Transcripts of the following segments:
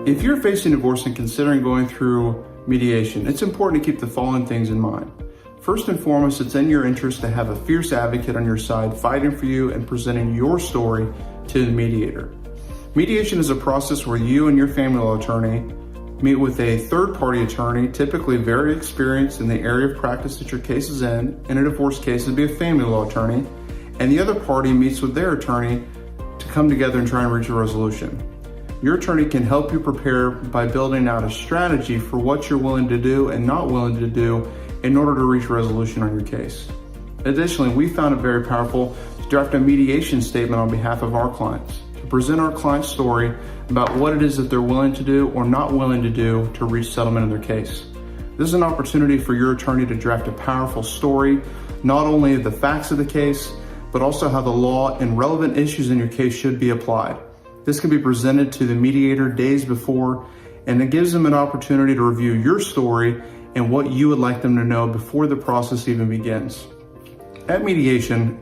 If you're facing divorce and considering going through mediation, it's important to keep the following things in mind. First and foremost, it's in your interest to have a fierce advocate on your side fighting for you and presenting your story to the mediator. Mediation is a process where you and your family law attorney meet with a third-party attorney, typically very experienced in the area of practice that your case is in. In a divorce case, it'd be a family law attorney, and the other party meets with their attorney to come together and try and reach a resolution. Your attorney can help you prepare by building out a strategy for what you're willing to do and not willing to do in order to reach a resolution on your case. Additionally, we found it very powerful to draft a mediation statement on behalf of our clients, to present our client's story about what it is that they're willing to do or not willing to do to reach settlement in their case. This is an opportunity for your attorney to draft a powerful story, not only of the facts of the case, but also how the law and relevant issues in your case should be applied. This can be presented to the mediator days before, and it gives them an opportunity to review your story and what you would like them to know before the process even begins. At mediation,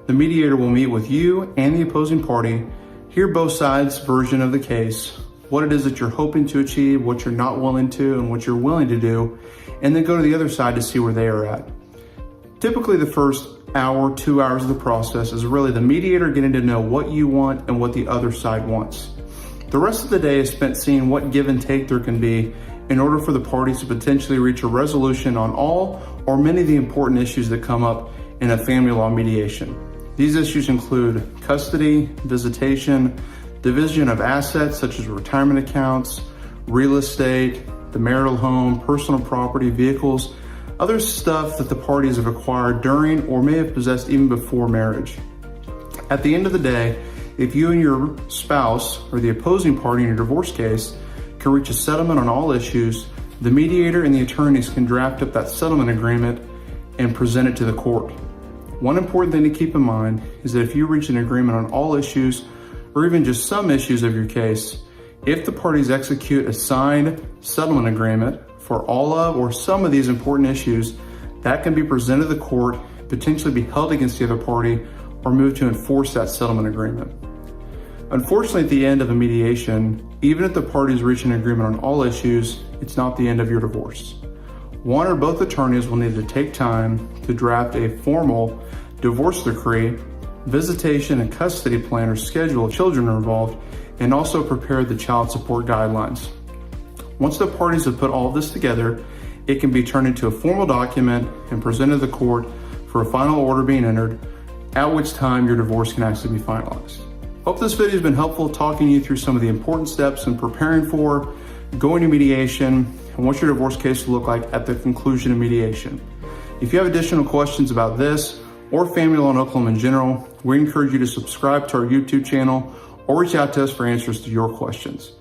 the mediator will meet with you and the opposing party, hear both sides' version of the case, what it is that you're hoping to achieve, what you're not willing to, and what you're willing to do, and then go to the other side to see where they are at. Typically, the first hour, 2 hours of the process is really the mediator getting to know what you want and what the other side wants. The rest of the day is spent seeing what give and take there can be in order for the parties to potentially reach a resolution on all or many of the important issues that come up in a family law mediation. These issues include custody, visitation, division of assets such as retirement accounts, real estate, the marital home, personal property, vehicles, other stuff that the parties have acquired during or may have possessed even before marriage. At the end of the day, if you and your spouse or the opposing party in your divorce case can reach a settlement on all issues, the mediator and the attorneys can draft up that settlement agreement and present it to the court. One important thing to keep in mind is that if you reach an agreement on all issues or even just some issues of your case, if the parties execute a signed settlement agreement for all of or some of these important issues, that can be presented to the court, potentially be held against the other party, or moved to enforce that settlement agreement. Unfortunately, at the end of a mediation, even if the parties reach an agreement on all issues, it's not the end of your divorce. One or both attorneys will need to take time to draft a formal divorce decree, visitation and custody plan or schedule if children are involved, and also prepare the child support guidelines. Once the parties have put all of this together, it can be turned into a formal document and presented to the court for a final order being entered, at which time your divorce can actually be finalized. Hope this video has been helpful talking you through some of the important steps in preparing for going to mediation and what your divorce case will look like at the conclusion of mediation. If you have additional questions about this or family law in Oklahoma in general, we encourage you to subscribe to our YouTube channel or reach out to us for answers to your questions.